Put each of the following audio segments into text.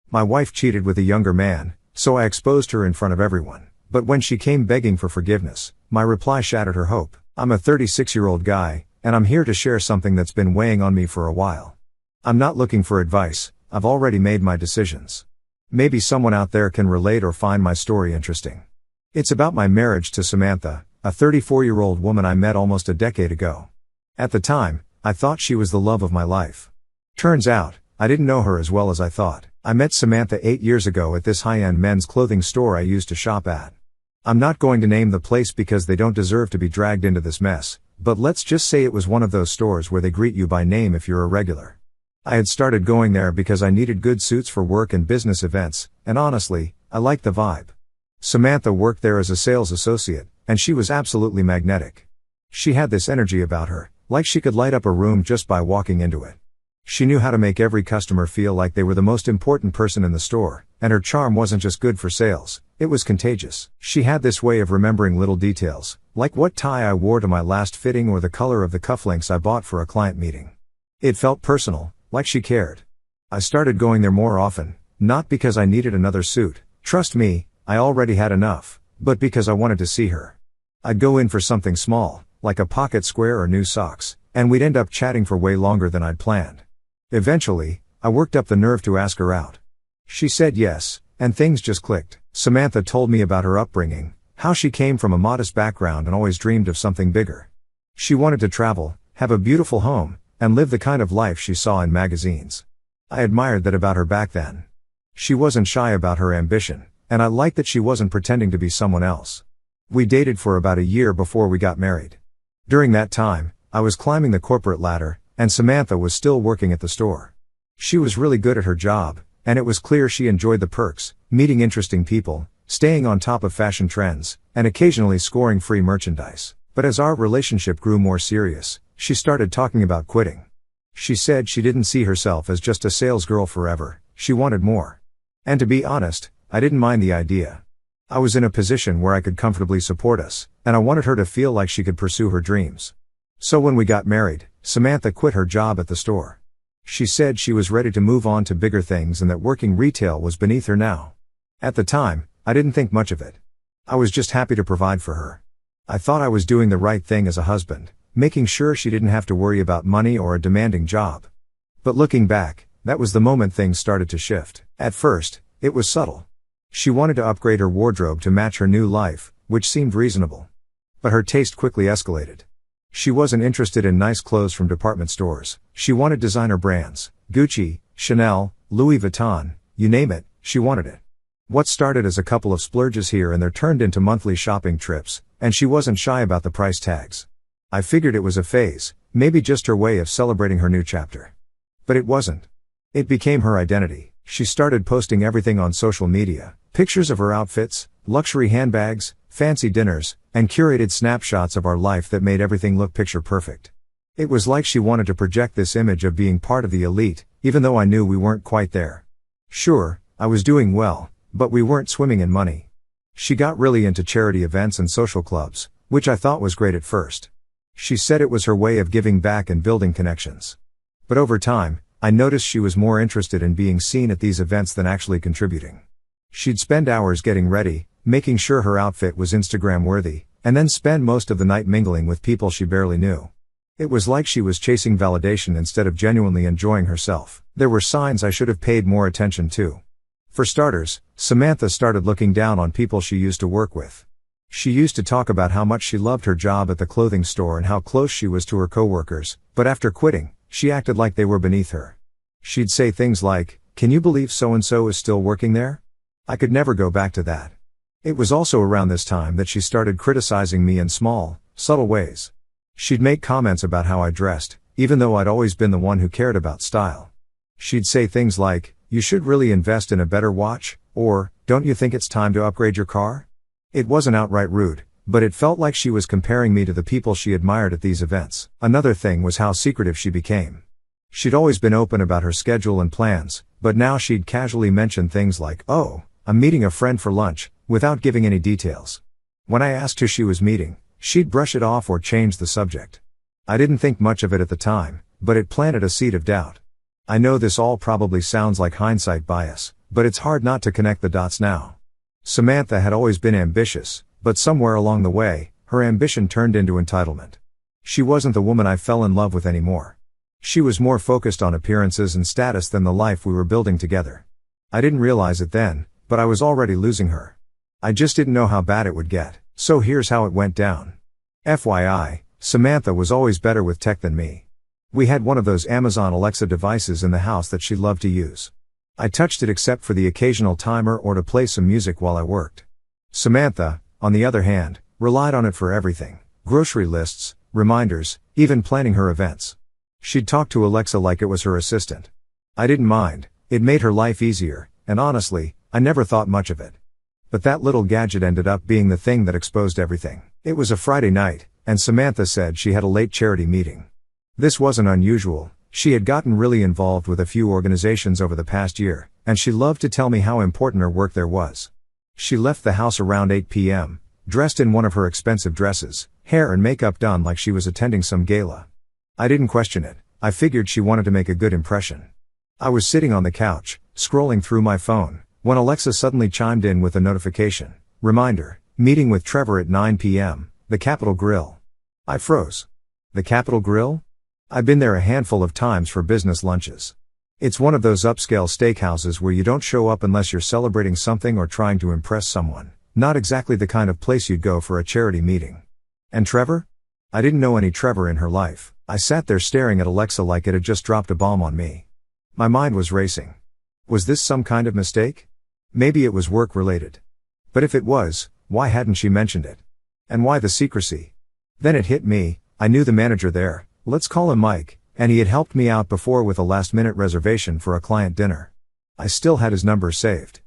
My wife cheated with a younger man, so I exposed her in front of everyone. But when she came begging for forgiveness, my reply shattered her hope. I'm a 36-year-old guy, and I'm here to share something that's been weighing on me for a while. I'm not looking for advice, I've already made my decisions. Maybe someone out there can relate or find my story interesting. It's about my marriage to Samantha, a 34-year-old woman I met almost a decade ago. At the time, I thought she was the love of my life. Turns out, I didn't know her as well as I thought. I met Samantha 8 years ago at this high-end men's clothing store I used to shop at. I'm not going to name the place because they don't deserve to be dragged into this mess, but let's just say it was one of those stores where they greet you by name if you're a regular. I had started going there because I needed good suits for work and business events, and honestly, I liked the vibe. Samantha worked there as a sales associate, and she was absolutely magnetic. She had this energy about her, like she could light up a room just by walking into it. She knew how to make every customer feel like they were the most important person in the store, and her charm wasn't just good for sales, it was contagious. She had this way of remembering little details, like what tie I wore to my last fitting or the color of the cufflinks I bought for a client meeting. It felt personal, like she cared. I started going there more often, not because I needed another suit, trust me, I already had enough, but because I wanted to see her. I'd go in for something small, like a pocket square or new socks, and we'd end up chatting for way longer than I'd planned. Eventually, I worked up the nerve to ask her out. She said yes, and things just clicked. Samantha told me about her upbringing, how she came from a modest background and always dreamed of something bigger. She wanted to travel, have a beautiful home, and live the kind of life she saw in magazines. I admired that about her back then. She wasn't shy about her ambition, and I liked that she wasn't pretending to be someone else. We dated for about a year before we got married. During that time, I was climbing the corporate ladder, and Samantha was still working at the store. She was really good at her job, and it was clear she enjoyed the perks, meeting interesting people, staying on top of fashion trends, and occasionally scoring free merchandise. But as our relationship grew more serious, she started talking about quitting. She said she didn't see herself as just a sales girl forever, she wanted more. And to be honest, I didn't mind the idea. I was in a position where I could comfortably support us, and I wanted her to feel like she could pursue her dreams. So when we got married, Samantha quit her job at the store. She said she was ready to move on to bigger things and that working retail was beneath her now. At the time, I didn't think much of it. I was just happy to provide for her. I thought I was doing the right thing as a husband, making sure she didn't have to worry about money or a demanding job. But looking back, that was the moment things started to shift. At first, it was subtle. She wanted to upgrade her wardrobe to match her new life, which seemed reasonable. But her taste quickly escalated. She wasn't interested in nice clothes from department stores. She wanted designer brands, Gucci, Chanel, Louis Vuitton, you name it, she wanted it. What started as a couple of splurges here and there turned into monthly shopping trips, and she wasn't shy about the price tags. I figured it was a phase, maybe just her way of celebrating her new chapter. But it wasn't. It became her identity. She started posting everything on social media, pictures of her outfits, luxury handbags, fancy dinners, and curated snapshots of our life that made everything look picture perfect. It was like she wanted to project this image of being part of the elite, even though I knew we weren't quite there. Sure, I was doing well, but we weren't swimming in money. She got really into charity events and social clubs, which I thought was great at first. She said it was her way of giving back and building connections. But over time, I noticed she was more interested in being seen at these events than actually contributing. She'd spend hours getting ready, making sure her outfit was Instagram-worthy, and then spend most of the night mingling with people she barely knew. It was like she was chasing validation instead of genuinely enjoying herself. There were signs I should have paid more attention to. For starters, Samantha started looking down on people she used to work with. She used to talk about how much she loved her job at the clothing store and how close she was to her coworkers, but after quitting, she acted like they were beneath her. She'd say things like, "Can you believe so-and-so is still working there? I could never go back to that." It was also around this time that she started criticizing me in small, subtle ways. She'd make comments about how I dressed, even though I'd always been the one who cared about style. She'd say things like, "You should really invest in a better watch," or, "Don't you think it's time to upgrade your car?" It wasn't outright rude, but it felt like she was comparing me to the people she admired at these events. Another thing was how secretive she became. She'd always been open about her schedule and plans, but now she'd casually mention things like, "Oh, I'm meeting a friend for lunch," without giving any details. When I asked who she was meeting, she'd brush it off or change the subject. I didn't think much of it at the time, but it planted a seed of doubt. I know this all probably sounds like hindsight bias, but it's hard not to connect the dots now. Samantha had always been ambitious, but somewhere along the way, her ambition turned into entitlement. She wasn't the woman I fell in love with anymore. She was more focused on appearances and status than the life we were building together. I didn't realize it then, but I was already losing her. I just didn't know how bad it would get, so here's how it went down. FYI, Samantha was always better with tech than me. We had one of those Amazon Alexa devices in the house that she loved to use. I touched it except for the occasional timer or to play some music while I worked. Samantha, on the other hand, relied on it for everything: grocery lists, reminders, even planning her events. She'd talk to Alexa like it was her assistant. I didn't mind, it made her life easier, and honestly, I never thought much of it. But that little gadget ended up being the thing that exposed everything. It was a Friday night, and Samantha said she had a late charity meeting. This wasn't unusual. She had gotten really involved with a few organizations over the past year, and she loved to tell me how important her work there was. She left the house around 8 p.m., dressed in one of her expensive dresses, hair and makeup done like she was attending some gala. I didn't question it. I figured she wanted to make a good impression. I was sitting on the couch, scrolling through my phone, when Alexa suddenly chimed in with a notification. Reminder, meeting with Trevor at 9 p.m., the Capitol Grill. I froze. The Capitol Grill? I've been there a handful of times for business lunches. It's one of those upscale steakhouses where you don't show up unless you're celebrating something or trying to impress someone. Not exactly the kind of place you'd go for a charity meeting. And Trevor? I didn't know any Trevor in her life. I sat there staring at Alexa like it had just dropped a bomb on me. My mind was racing. Was this some kind of mistake? Maybe it was work-related. But if it was, why hadn't she mentioned it? And why the secrecy? Then it hit me. I knew the manager there, let's call him Mike, and he had helped me out before with a last-minute reservation for a client dinner. I still had his number saved.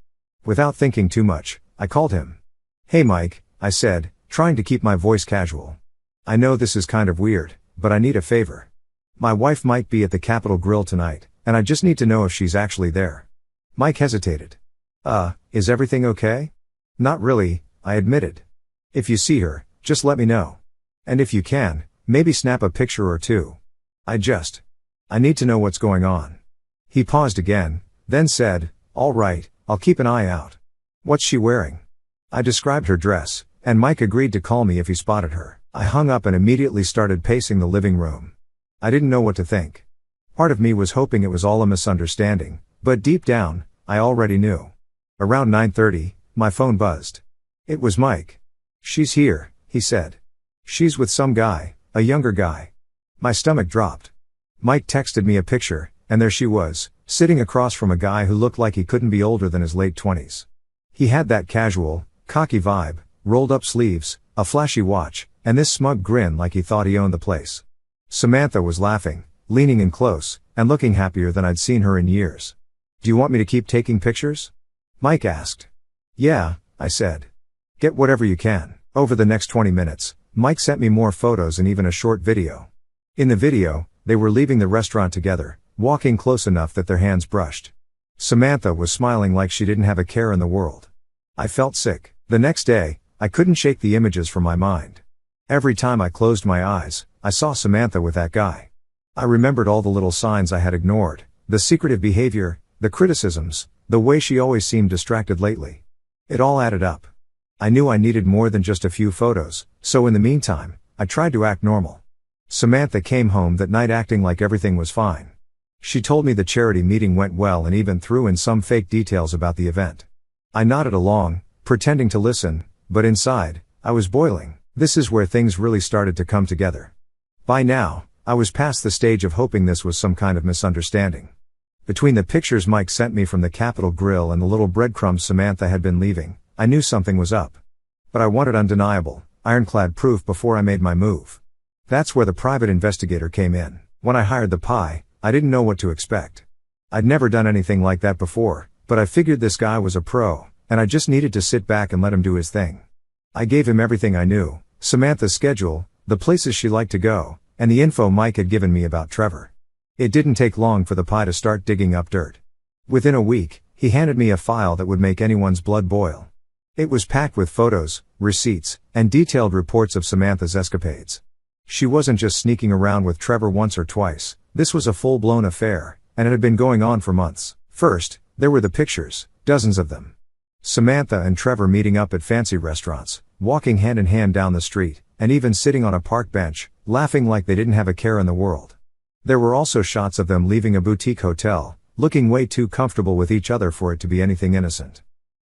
Without thinking too much, I called him. "Hey Mike," I said, trying to keep my voice casual. "I know this is kind of weird, but I need a favor. My wife might be at the Capitol Grill tonight, and I just need to know if she's actually there." Mike hesitated. Is everything okay?" "Not really," I admitted. "If you see her, just let me know. And if you can, maybe snap a picture or two. I need to know what's going on." He paused again, then said, "All right, I'll keep an eye out. What's she wearing?" I described her dress, and Mike agreed to call me if he spotted her. I hung up and immediately started pacing the living room. I didn't know what to think. Part of me was hoping it was all a misunderstanding, but deep down, I already knew. Around 9:30, my phone buzzed. It was Mike. "She's here," he said. "She's with some guy, a younger guy." My stomach dropped. Mike texted me a picture, and there she was, sitting across from a guy who looked like he couldn't be older than his late 20s. He had that casual, cocky vibe, rolled up sleeves, a flashy watch, and this smug grin like he thought he owned the place. Samantha was laughing, leaning in close, and looking happier than I'd seen her in years. "Do you want me to keep taking pictures?" Mike asked. "Yeah," I said. "Get whatever you can." Over the next 20 minutes, Mike sent me more photos and even a short video. In the video, they were leaving the restaurant together, walking close enough that their hands brushed. Samantha was smiling like she didn't have a care in the world. I felt sick. The next day, I couldn't shake the images from my mind. Every time I closed my eyes, I saw Samantha with that guy. I remembered all the little signs I had ignored, the secretive behavior, the criticisms, the way she always seemed distracted lately. It all added up. I knew I needed more than just a few photos, so in the meantime, I tried to act normal. Samantha came home that night acting like everything was fine. She told me the charity meeting went well and even threw in some fake details about the event. I nodded along, pretending to listen, but inside, I was boiling. This is where things really started to come together. By now, I was past the stage of hoping this was some kind of misunderstanding. Between the pictures Mike sent me from the Capitol Grill and the little breadcrumbs Samantha had been leaving, I knew something was up. But I wanted undeniable, ironclad proof before I made my move. That's where the private investigator came in. When I hired the PI, I didn't know what to expect. I'd never done anything like that before, but I figured this guy was a pro, and I just needed to sit back and let him do his thing. I gave him everything I knew, Samantha's schedule, the places she liked to go, and the info Mike had given me about Trevor. It didn't take long for the PI to start digging up dirt. Within a week, he handed me a file that would make anyone's blood boil. It was packed with photos, receipts, and detailed reports of Samantha's escapades. She wasn't just sneaking around with Trevor once or twice, this was a full-blown affair, and it had been going on for months. First, There were the pictures, dozens of them. Samantha and Trevor meeting up at fancy restaurants, walking hand in hand down the street, and even sitting on a park bench, laughing like they didn't have a care in the world. There were also shots of them leaving a boutique hotel, looking way too comfortable with each other for it to be anything innocent.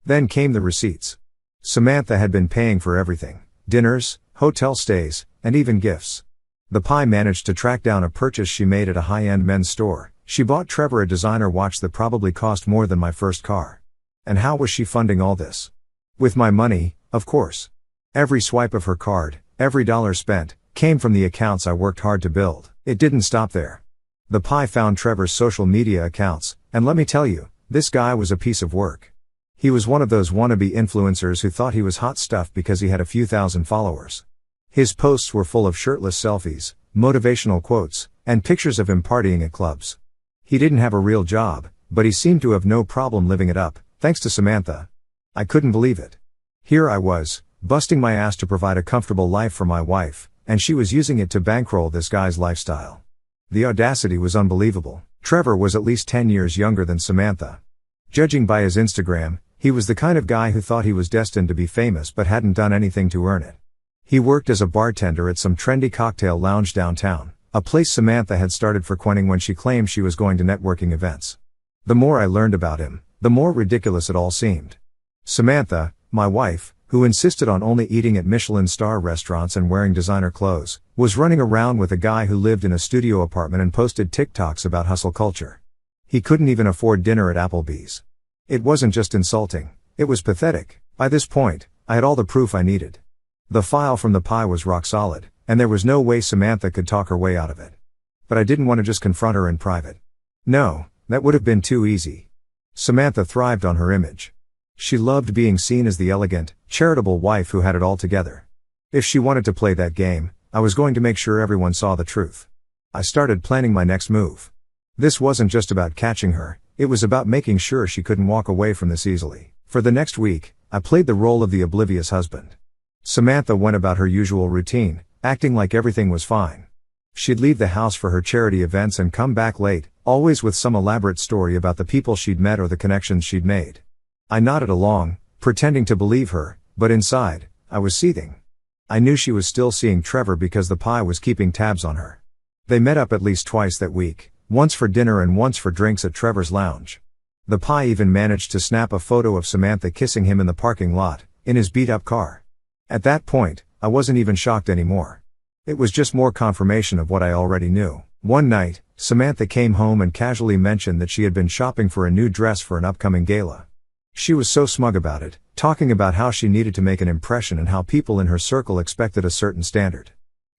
Then came the receipts. Samantha had been paying for everything: dinners, hotel stays, and even gifts. The pie managed to track down a purchase she made at a high-end men's store. She bought Trevor a designer watch that probably cost more than my first car. And how was she funding all this? With my money, of course. Every swipe of her card, every dollar spent, came from the accounts I worked hard to build. It didn't stop there. The pie found Trevor's social media accounts, and let me tell you, this guy was a piece of work. He was one of those wannabe influencers who thought he was hot stuff because he had a few thousand followers. His posts were full of shirtless selfies, motivational quotes, and pictures of him partying at clubs. He didn't have a real job, but he seemed to have no problem living it up, thanks to Samantha. I couldn't believe it. Here I was, busting my ass to provide a comfortable life for my wife, and she was using it to bankroll this guy's lifestyle. The audacity was unbelievable. Trevor was at least 10 years younger than Samantha. Judging by his Instagram, he was the kind of guy who thought he was destined to be famous but hadn't done anything to earn it. He worked as a bartender at some trendy cocktail lounge downtown, a place Samantha had started frequenting when she claimed she was going to networking events. The more I learned about him, the more ridiculous it all seemed. Samantha, my wife, who insisted on only eating at Michelin star restaurants and wearing designer clothes, was running around with a guy who lived in a studio apartment and posted TikToks about hustle culture. He couldn't even afford dinner at Applebee's. It wasn't just insulting, it was pathetic. By this point, I had all the proof I needed. The file from the pie was rock solid, and there was no way Samantha could talk her way out of it. But I didn't want to just confront her in private. No, that would have been too easy. Samantha thrived on her image. She loved being seen as the elegant, charitable wife who had it all together. If she wanted to play that game, I was going to make sure everyone saw the truth. I started planning my next move. This wasn't just about catching her, it was about making sure she couldn't walk away from this easily. For the next week, I played the role of the oblivious husband. Samantha went about her usual routine, acting like everything was fine. She'd leave the house for her charity events and come back late, always with some elaborate story about the people she'd met or the connections she'd made. I nodded along, pretending to believe her, but inside, I was seething. I knew she was still seeing Trevor because the pie was keeping tabs on her. They met up at least twice that week, once for dinner and once for drinks at Trevor's lounge. The pie even managed to snap a photo of Samantha kissing him in the parking lot, in his beat-up car. At that point, I wasn't even shocked anymore. It was just more confirmation of what I already knew. One night, Samantha came home and casually mentioned that she had been shopping for a new dress for an upcoming gala. She was so smug about it, talking about how she needed to make an impression and how people in her circle expected a certain standard.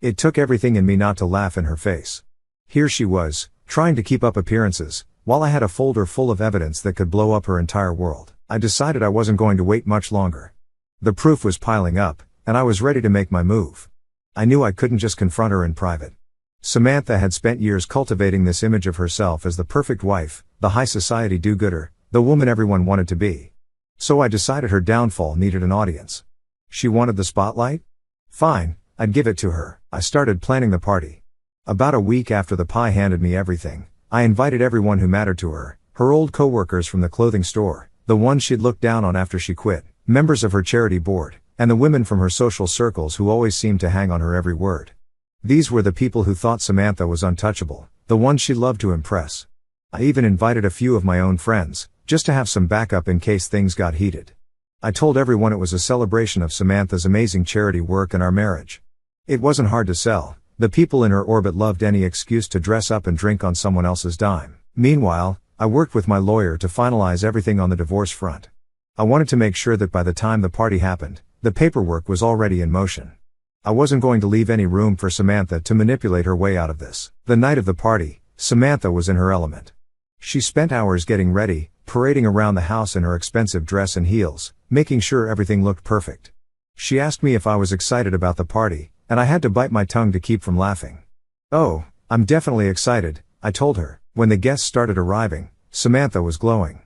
It took everything in me not to laugh in her face. Here she was, trying to keep up appearances, while I had a folder full of evidence that could blow up her entire world. I decided I wasn't going to wait much longer. The proof was piling up, and I was ready to make my move. I knew I couldn't just confront her in private. Samantha had spent years cultivating this image of herself as the perfect wife, the high society do-gooder, the woman everyone wanted to be. So I decided her downfall needed an audience. She wanted the spotlight? Fine, I'd give it to her. I started planning the party. About a week after the pie handed me everything, I invited everyone who mattered to her, her old co-workers from the clothing store, the ones she'd looked down on after she quit, members of her charity board, and the women from her social circles who always seemed to hang on her every word. These were the people who thought Samantha was untouchable, the ones she loved to impress. I even invited a few of my own friends, just to have some backup in case things got heated. I told everyone it was a celebration of Samantha's amazing charity work and our marriage. It wasn't hard to sell. The people in her orbit loved any excuse to dress up and drink on someone else's dime. Meanwhile, I worked with my lawyer to finalize everything on the divorce front. I wanted to make sure that by the time the party happened, the paperwork was already in motion. I wasn't going to leave any room for Samantha to manipulate her way out of this. The night of the party, Samantha was in her element. She spent hours getting ready, parading around the house in her expensive dress and heels, making sure everything looked perfect. She asked me if I was excited about the party, and I had to bite my tongue to keep from laughing. "Oh, I'm definitely excited," I told her. When the guests started arriving, Samantha was glowing.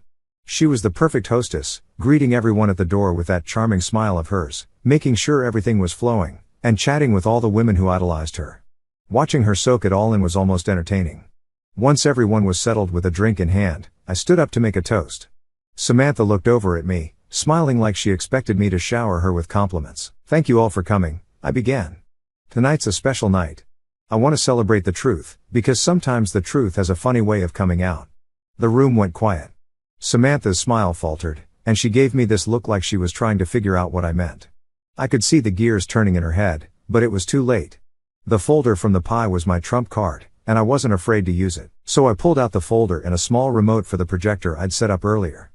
She was the perfect hostess, greeting everyone at the door with that charming smile of hers, making sure everything was flowing, and chatting with all the women who idolized her. Watching her soak it all in was almost entertaining. Once everyone was settled with a drink in hand, I stood up to make a toast. Samantha looked over at me, smiling like she expected me to shower her with compliments. "Thank you all for coming," I began. "Tonight's a special night. I want to celebrate the truth, because sometimes the truth has a funny way of coming out." The room went quiet. Samantha's smile faltered, and she gave me this look like she was trying to figure out what I meant. I could see the gears turning in her head, but it was too late. The folder from the pie was my trump card, and I wasn't afraid to use it, so I pulled out the folder and a small remote for the projector I'd set up earlier.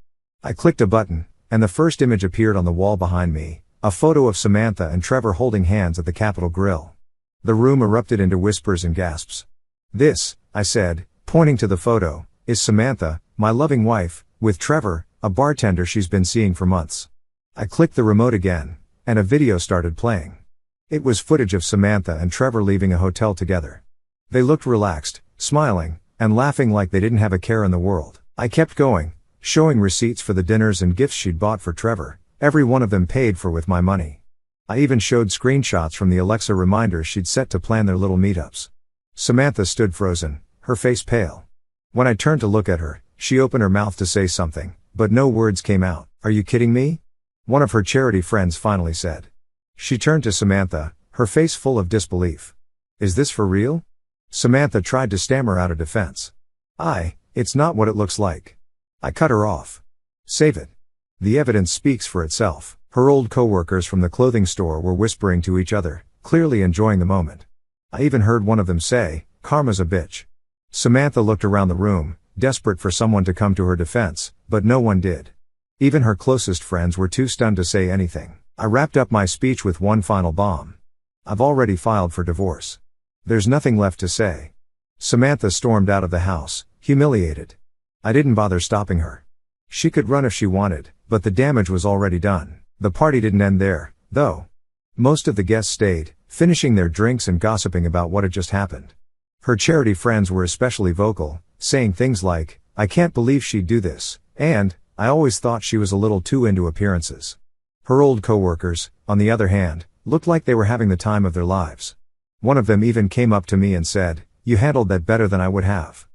I clicked a button, and the first image appeared on the wall behind me, a photo of Samantha and Trevor holding hands at the Capitol Grill. The room erupted into whispers and gasps. "This," I said, pointing to the photo, "is Samantha, my loving wife, with Trevor, a bartender she's been seeing for months." I clicked the remote again, and a video started playing. It was footage of Samantha and Trevor leaving a hotel together. They looked relaxed, smiling, and laughing like they didn't have a care in the world. I kept going, showing receipts for the dinners and gifts she'd bought for Trevor, every one of them paid for with my money. I even showed screenshots from the Alexa reminders she'd set to plan their little meetups. Samantha stood frozen, her face pale. When I turned to look at her, she opened her mouth to say something, but no words came out. "Are you kidding me?" one of her charity friends finally said. She turned to Samantha, her face full of disbelief. "Is this for real?" Samantha tried to stammer out a defense. It's not what it looks like." I cut her off. "Save it. The evidence speaks for itself." Her old co-workers from the clothing store were whispering to each other, clearly enjoying the moment. I even heard one of them say, "Karma's a bitch." Samantha looked around the room, desperate for someone to come to her defense, but no one did. Even her closest friends were too stunned to say anything. I wrapped up my speech with one final bomb. "I've already filed for divorce. There's nothing left to say." Samantha stormed out of the house, humiliated. I didn't bother stopping her. She could run if she wanted, but the damage was already done. The party didn't end there, though. Most of the guests stayed, finishing their drinks and gossiping about what had just happened. Her charity friends were especially vocal, saying things like, "I can't believe she'd do this," and, "I always thought she was a little too into appearances." Her old co-workers, on the other hand, looked like they were having the time of their lives. One of them even came up to me and said, "You handled that better than I would have."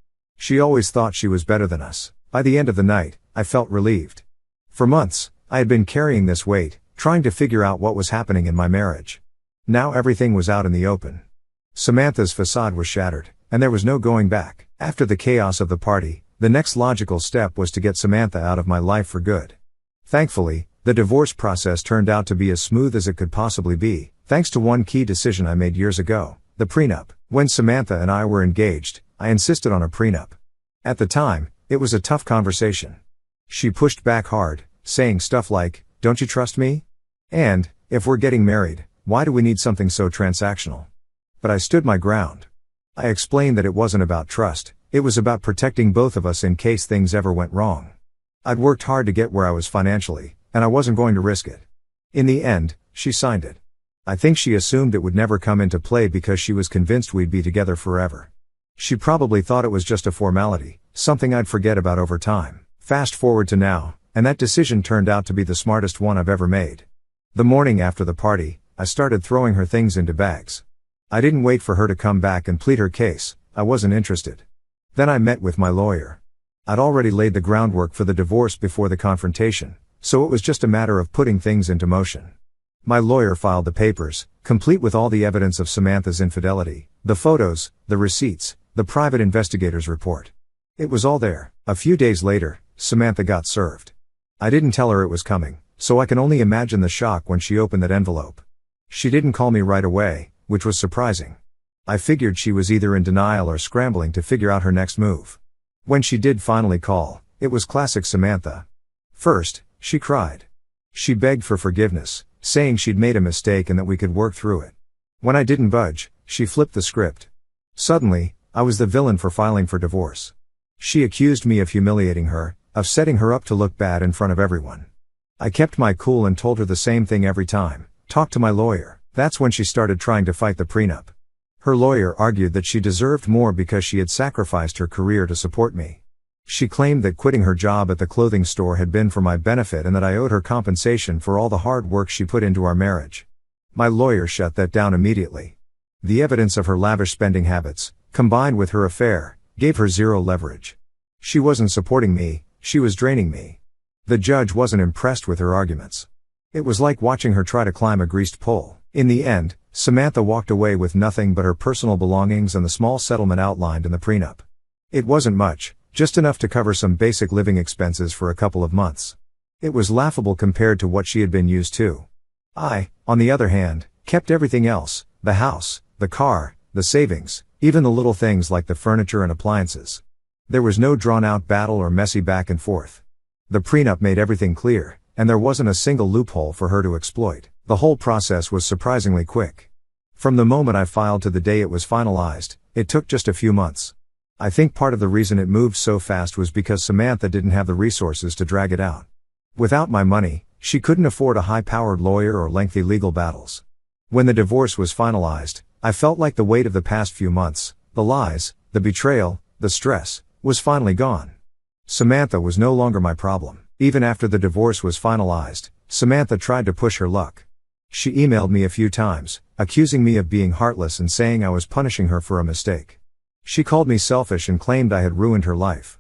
She always thought she was better than us. By the end of the night, I felt relieved. For months, I had been carrying this weight, trying to figure out what was happening in my marriage. Now everything was out in the open. Samantha's facade was shattered, and there was no going back. After the chaos of the party, the next logical step was to get Samantha out of my life for good. Thankfully, the divorce process turned out to be as smooth as it could possibly be, thanks to one key decision I made years ago, the prenup. When Samantha and I were engaged, I insisted on a prenup. At the time, it was a tough conversation. She pushed back hard, saying stuff like, "Don't you trust me?" And, "If we're getting married, why do we need something so transactional?" But I stood my ground. I explained that it wasn't about trust, it was about protecting both of us in case things ever went wrong. I'd worked hard to get where I was financially, and I wasn't going to risk it. In the end, she signed it. I think she assumed it would never come into play because she was convinced we'd be together forever. She probably thought it was just a formality, something I'd forget about over time. Fast forward to now, and that decision turned out to be the smartest one I've ever made. The morning after the party, I started throwing her things into bags. I didn't wait for her to come back and plead her case, I wasn't interested. Then I met with my lawyer. I'd already laid the groundwork for the divorce before the confrontation, so it was just a matter of putting things into motion. My lawyer filed the papers, complete with all the evidence of Samantha's infidelity, the photos, the receipts, the private investigator's report. It was all there. A few days later, Samantha got served. I didn't tell her it was coming, so I can only imagine the shock when she opened that envelope. She didn't call me right away, which was surprising. I figured she was either in denial or scrambling to figure out her next move. When she did finally call, it was classic Samantha. First, she cried. She begged for forgiveness, saying she'd made a mistake and that we could work through it. When I didn't budge, she flipped the script. Suddenly, I was the villain for filing for divorce. She accused me of humiliating her, of setting her up to look bad in front of everyone. I kept my cool and told her the same thing every time, talk to my lawyer. That's when she started trying to fight the prenup. Her lawyer argued that she deserved more because she had sacrificed her career to support me. She claimed that quitting her job at the clothing store had been for my benefit and that I owed her compensation for all the hard work she put into our marriage. My lawyer shut that down immediately. The evidence of her lavish spending habits, combined with her affair, gave her zero leverage. She wasn't supporting me, she was draining me. The judge wasn't impressed with her arguments. It was like watching her try to climb a greased pole. In the end, Samantha walked away with nothing but her personal belongings and the small settlement outlined in the prenup. It wasn't much, just enough to cover some basic living expenses for a couple of months. It was laughable compared to what she had been used to. I, on the other hand, kept everything else: the house, the car, the savings, even the little things like the furniture and appliances. There was no drawn-out battle or messy back and forth. The prenup made everything clear, and there wasn't a single loophole for her to exploit. The whole process was surprisingly quick. From the moment I filed to the day it was finalized, it took just a few months. I think part of the reason it moved so fast was because Samantha didn't have the resources to drag it out. Without my money, she couldn't afford a high-powered lawyer or lengthy legal battles. When the divorce was finalized, I felt like the weight of the past few months, the lies, the betrayal, the stress, was finally gone. Samantha was no longer my problem. Even after the divorce was finalized, Samantha tried to push her luck. She emailed me a few times, accusing me of being heartless and saying I was punishing her for a mistake. She called me selfish and claimed I had ruined her life.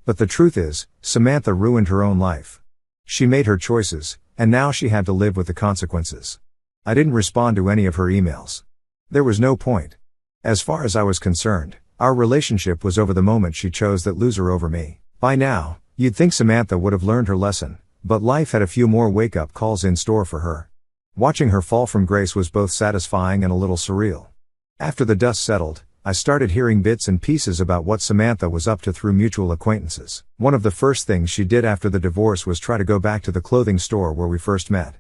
But the truth is, Samantha ruined her own life. She made her choices, and now she had to live with the consequences. I didn't respond to any of her emails. There was no point. As far as I was concerned, our relationship was over the moment she chose that loser over me. By now, you'd think Samantha would have learned her lesson, but life had a few more wake-up calls in store for her. Watching her fall from grace was both satisfying and a little surreal. After the dust settled, I started hearing bits and pieces about what Samantha was up to through mutual acquaintances. One of the first things she did after the divorce was try to go back to the clothing store where we first met.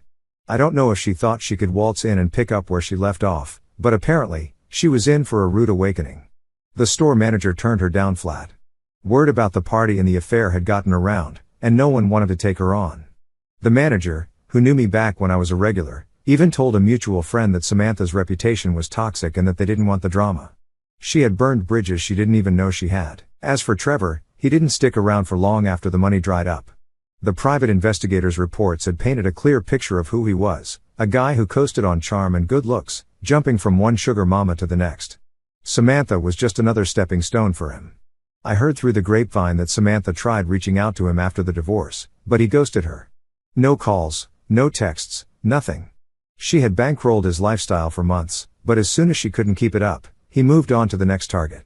I don't know if she thought she could waltz in and pick up where she left off, but apparently, she was in for a rude awakening. The store manager turned her down flat. Word about the party and the affair had gotten around, and no one wanted to take her on. The manager, who knew me back when I was a regular, even told a mutual friend that Samantha's reputation was toxic and that they didn't want the drama. She had burned bridges she didn't even know she had. As for Trevor, he didn't stick around for long after the money dried up. The private investigators' reports had painted a clear picture of who he was, a guy who coasted on charm and good looks, jumping from one sugar mama to the next. Samantha was just another stepping stone for him. I heard through the grapevine that Samantha tried reaching out to him after the divorce, but he ghosted her. No calls, no texts, nothing. She had bankrolled his lifestyle for months, but as soon as she couldn't keep it up, he moved on to the next target.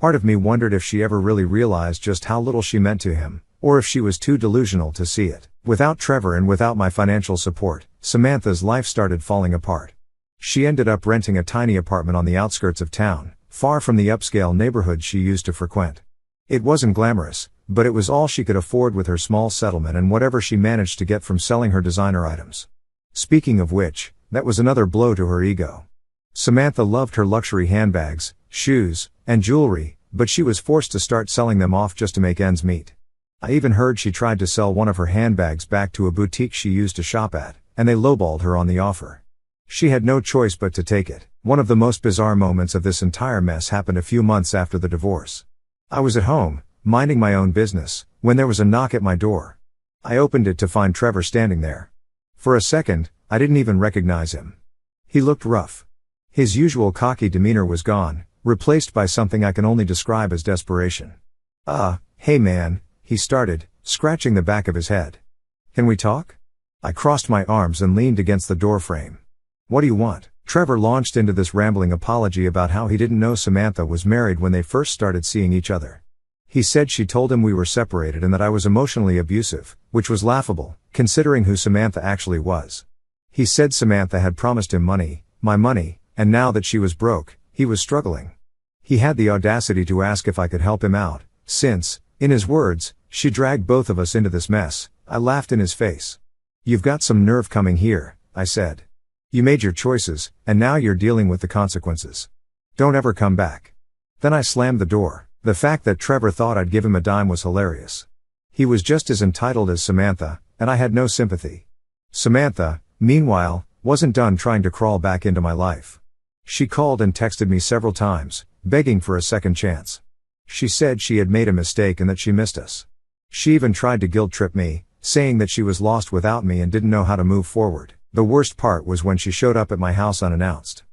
Part of me wondered if she ever really realized just how little she meant to him, or if she was too delusional to see it. Without Trevor and without my financial support, Samantha's life started falling apart. She ended up renting a tiny apartment on the outskirts of town, far from the upscale neighborhood she used to frequent. It wasn't glamorous, but it was all she could afford with her small settlement and whatever she managed to get from selling her designer items. Speaking of which, that was another blow to her ego. Samantha loved her luxury handbags, shoes, and jewelry, but she was forced to start selling them off just to make ends meet. I even heard she tried to sell one of her handbags back to a boutique she used to shop at, and they lowballed her on the offer. She had no choice but to take it. One of the most bizarre moments of this entire mess happened a few months after the divorce. I was at home, minding my own business, when there was a knock at my door. I opened it to find Trevor standing there. For a second, I didn't even recognize him. He looked rough. His usual cocky demeanor was gone, replaced by something I can only describe as desperation. Hey man, he started, scratching the back of his head. Can we talk? I crossed my arms and leaned against the doorframe. What do you want? Trevor launched into this rambling apology about how he didn't know Samantha was married when they first started seeing each other. He said she told him we were separated and that I was emotionally abusive, which was laughable, considering who Samantha actually was. He said Samantha had promised him money, my money, and now that she was broke, he was struggling. He had the audacity to ask if I could help him out, since, in his words, she dragged both of us into this mess. I laughed in his face. You've got some nerve coming here, I said. You made your choices, and now you're dealing with the consequences. Don't ever come back. Then I slammed the door. The fact that Trevor thought I'd give him a dime was hilarious. He was just as entitled as Samantha, and I had no sympathy. Samantha, meanwhile, wasn't done trying to crawl back into my life. She called and texted me several times, begging for a second chance. She said she had made a mistake and that she missed us. She even tried to guilt-trip me, saying that she was lost without me and didn't know how to move forward. The worst part was when she showed up at my house unannounced.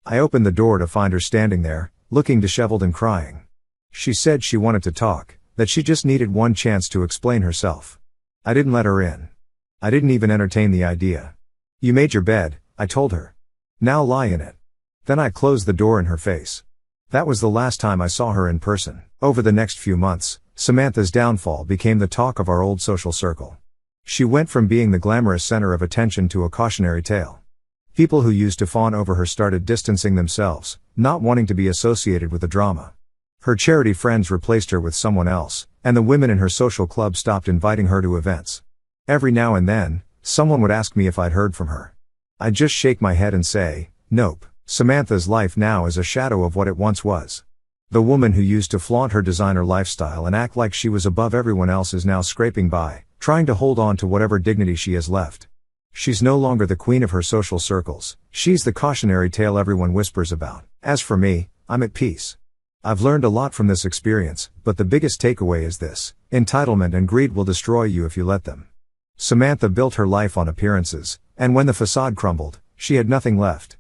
I opened the door to find her standing there, looking disheveled and crying. She said she wanted to talk, that she just needed one chance to explain herself. I didn't let her in. I didn't even entertain the idea. You made your bed, I told her. Now lie in it. Then I closed the door in her face. That was the last time I saw her in person. Over the next few months, Samantha's downfall became the talk of our old social circle. She went from being the glamorous center of attention to a cautionary tale. People who used to fawn over her started distancing themselves, not wanting to be associated with the drama. Her charity friends replaced her with someone else, and the women in her social club stopped inviting her to events. Every now and then, someone would ask me if I'd heard from her. I'd just shake my head and say, nope. Samantha's life now is a shadow of what it once was. The woman who used to flaunt her designer lifestyle and act like she was above everyone else is now scraping by, trying to hold on to whatever dignity she has left. She's no longer the queen of her social circles, she's the cautionary tale everyone whispers about. As for me, I'm at peace. I've learned a lot from this experience, but the biggest takeaway is this: entitlement and greed will destroy you if you let them. Samantha built her life on appearances, and when the facade crumbled, she had nothing left.